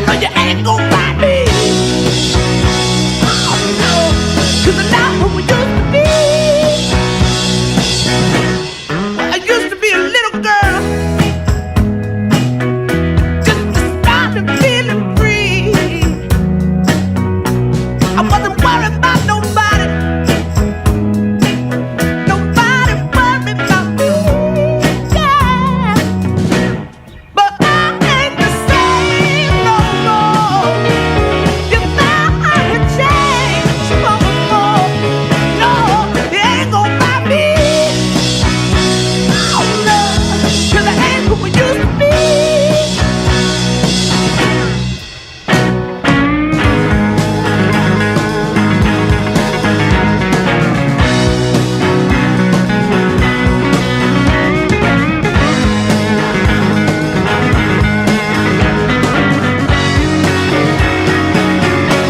know you ain't gonna find me. Oh no, 'cause I'm not who we used to be. I used to be a little girl, just starting feeling free. I wasn't worried about nobody. Nobody worried about me. Yeah. But I ain't the same no more. You thought I had changed from before. No, you ain't gonna find me. Oh no, 'cause I ain't who we used to be.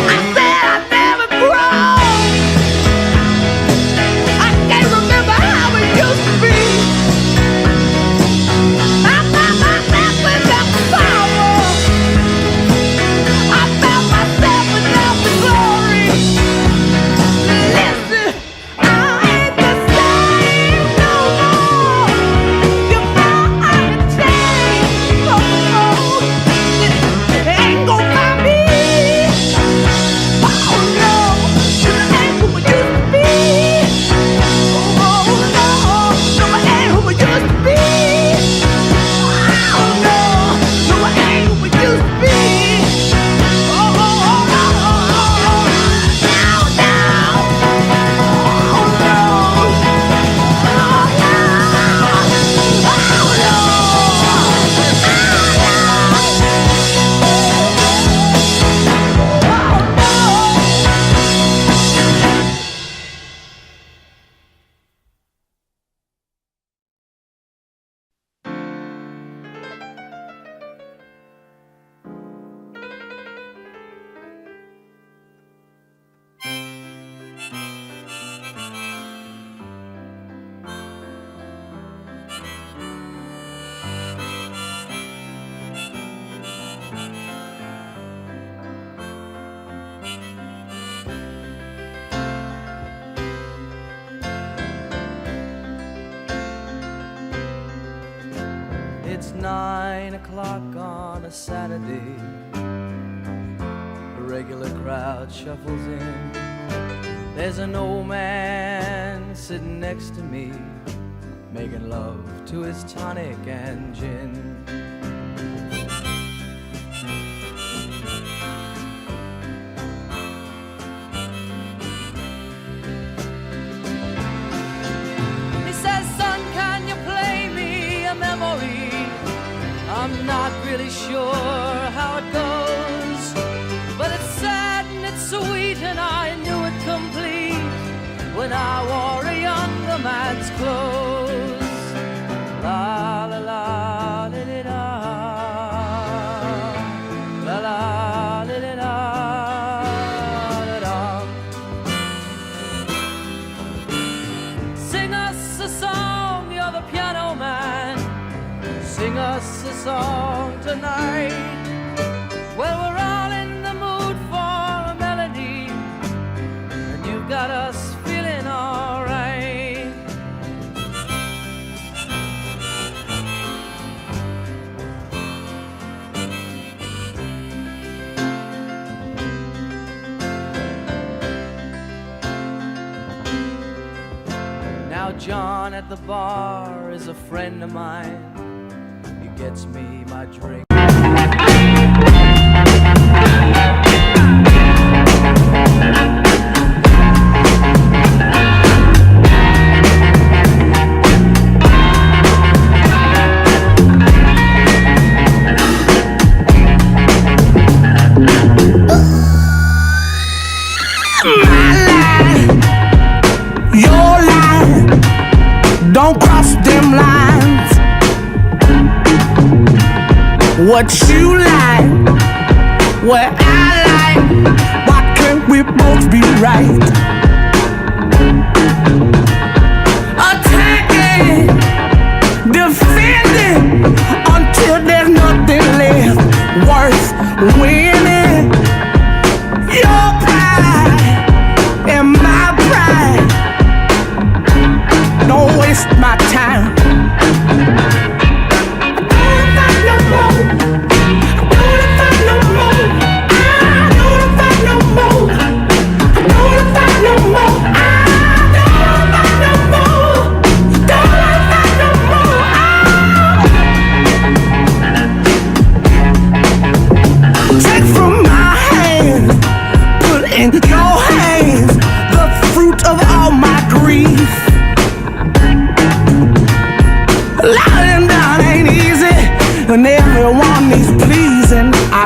I said I'd never grow. I can't remember how it used to be. I found myself without power. I found myself without the glory. Listen, I ain't the same no more. You thought I had changed. Oh no, you ain't gonna find me. Oh no, 'cause I ain't who I used to be. Oh no, no, I ain't who I used to be. Oh no, no, I ain't who I used to be. Oh no, no, It's 9 o'clock on a Saturday. A regular crowd shuffles in. There's an old man sitting next to me, making love to his tonic and gin. He says, "Son, can you play me a memory? I'm not really sure how it goes, but it's sad and it's sweet, and I knew it complete when I wore a younger man's clothes." La la la la la la la la la la la la. Sing us a song, you're the piano man. Sing us a song tonight. Well, we're all in the mood for a melody, and you've got us feeling alright. Now John at the bar is a friend of mine. He gets me my drink. Your line, don't cross them lines. What you like, what I like, why can't we both be right? Attacking, defending, until there's nothing left worth winning.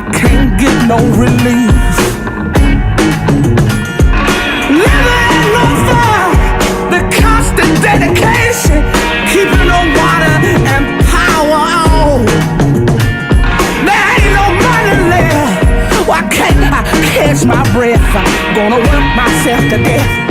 I can't get no relief. Living on fire, the constant dedication, keeping the water and power on. There ain't no money left. Why can't I catch my breath? I'm gonna work myself to death.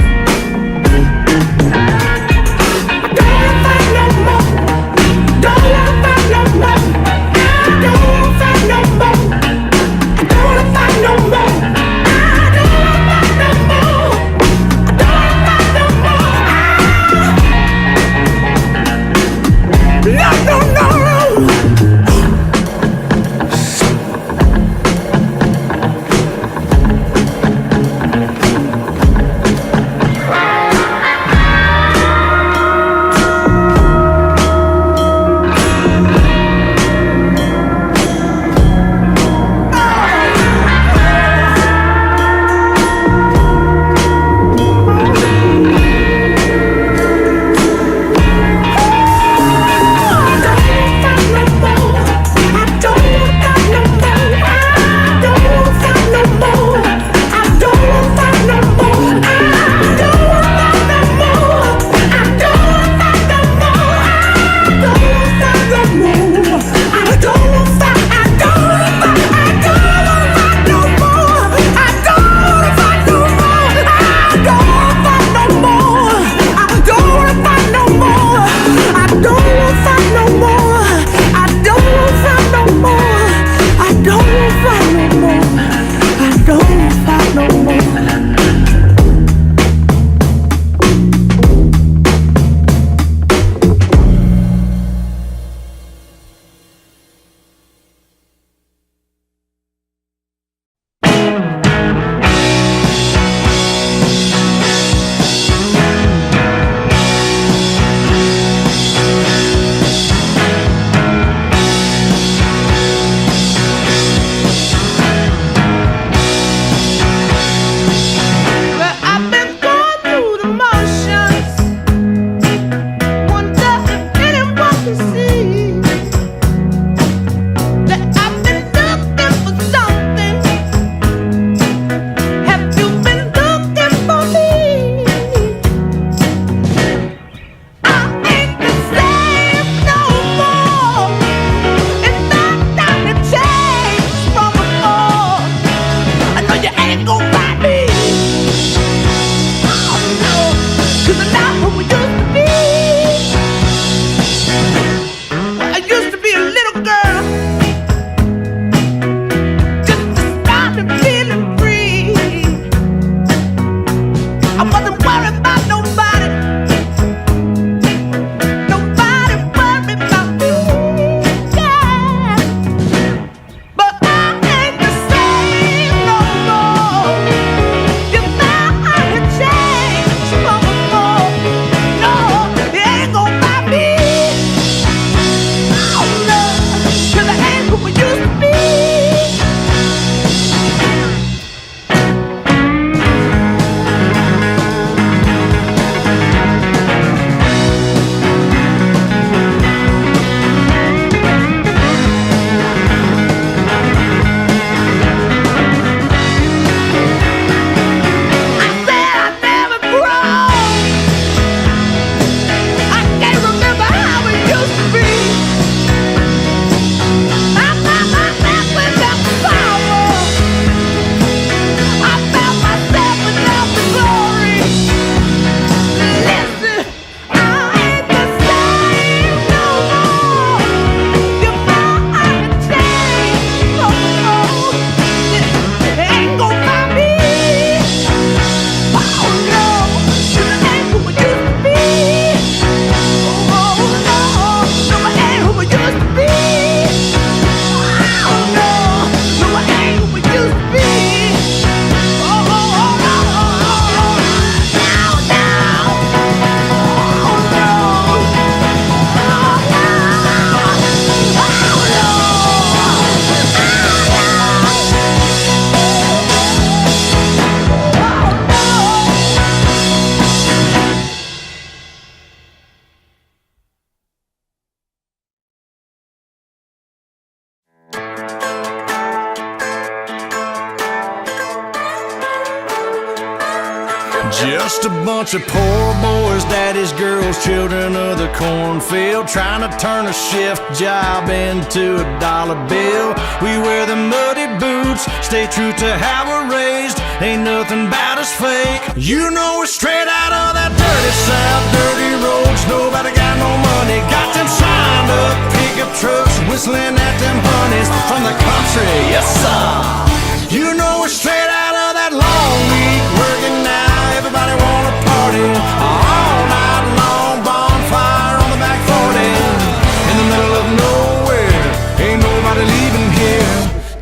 Just a bunch of poor boys, daddy's girls, children of the cornfield, trying to turn a shift job into a dollar bill. We wear the muddy boots, stay true to how we're raised. Ain't nothing about us fake. You know we're straight out of that dirty south, dirty roads. Nobody got no money, got them signed up pickup trucks, whistling at them honeys from the country. Yes sir. You know we're straight out of that long week, working now. Everybody wanna party all night long, bonfire on the back 40, in the middle of nowhere. Ain't nobody leaving here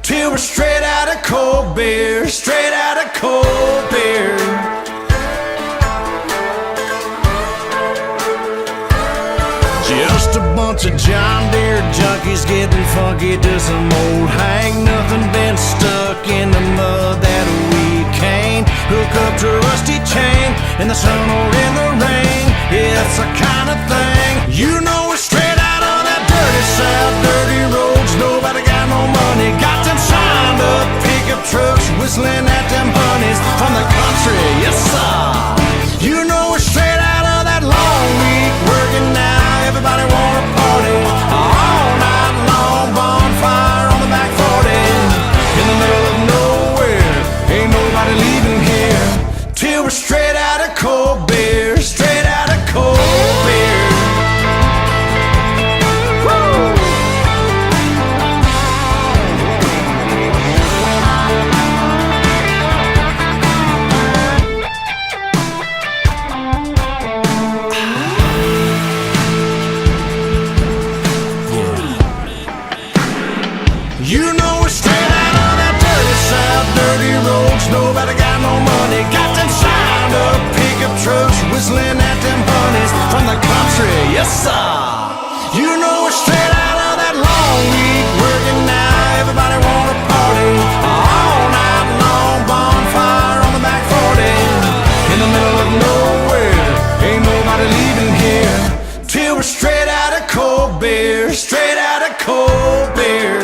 till we're straight out of cold beer, straight out of cold beer. Just a bunch of John Deere junkies getting funky to some old hang. Nothing been stuck in the mud that we can't hook up to a rusty chain in the sun or in the rain. Yeah, it's the kind of thing. You know we're straight out of that dirty south, dirty roads. Nobody got no money, got them signed up pickup trucks, whistling at them honeys from the country. Yes sir. You know we're straight out of that long week, working now. Everybody wanna party all night long, bonfire on the back 40, in the middle of nowhere. Ain't nobody leaving here till we're straight out of cold beer, straight out of cold beer. Woo! You know we're straight out of that dirty south, dirty roads. Nobody got no money, got them signed up pickup trucks, whistling at them honeys from the country. Yes sir. You know we're straight out of that long week, working now. Everybody wanna party all night long, bonfire on the back 40, in the middle of nowhere. Ain't nobody leaving here till we're straight out of cold beer, straight out of cold beer.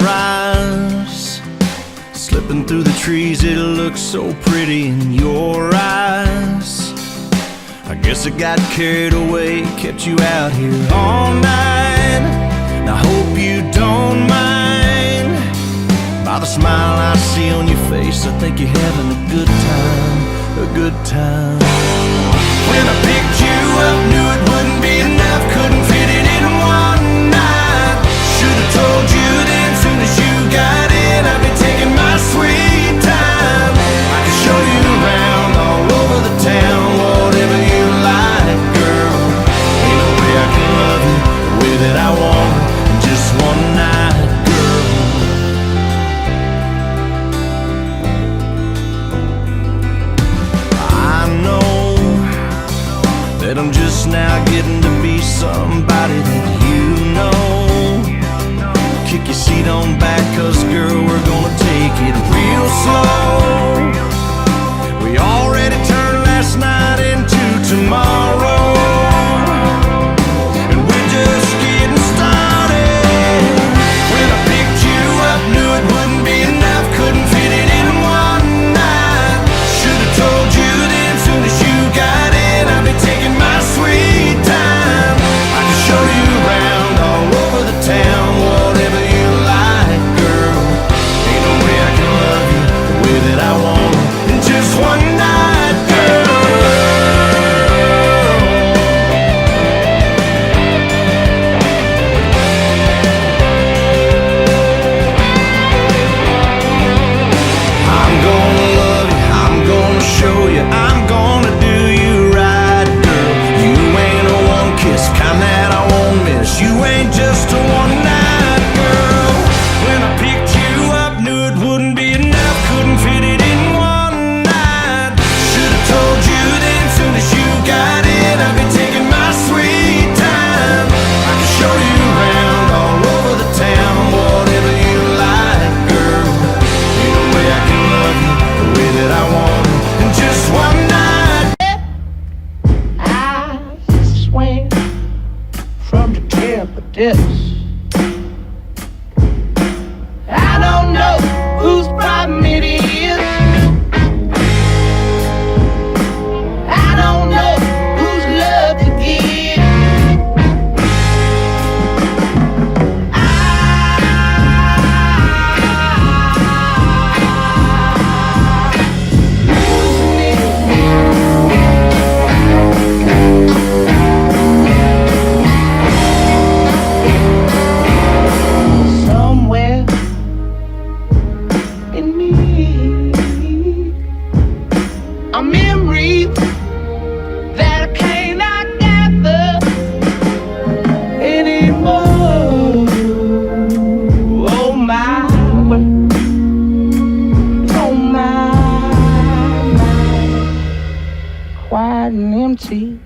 Sunrise, slipping through the trees, it looks so pretty in your eyes. I guess I got carried away, kept you out here all night. And I hope you don't mind. By the smile I see on your face, I think you're having a good time, a good time. When I picked you up, knew it wouldn't be enough, couldn't fit it in one night. Should've told you then, soon as you got in, I'd be taking my sweet time. I can show you around all over the town, whatever you like, girl. Ain't no way I can love you the way that I want in just one night, girl. I know that I'm just now getting to be somebody that you know. Kick your seat on back, cause girl, we're gonna take it real slow. We already turned last night into tomorrow, and we're just getting started. When I picked you up, knew it wouldn't be enough, couldn't fit it in one night. Should've told you then, soon as you got in, I'd be taking my sweet time. I can show you around all over the town, whatever you like, girl. Ain't no way I can love you the way that I want in just one night, girl. steps. I don't know whose problem it is. I don't know whose love to give. Somewhere in me, a memory that I cannot gather anymore. Oh my word, oh my mind, quiet and empty.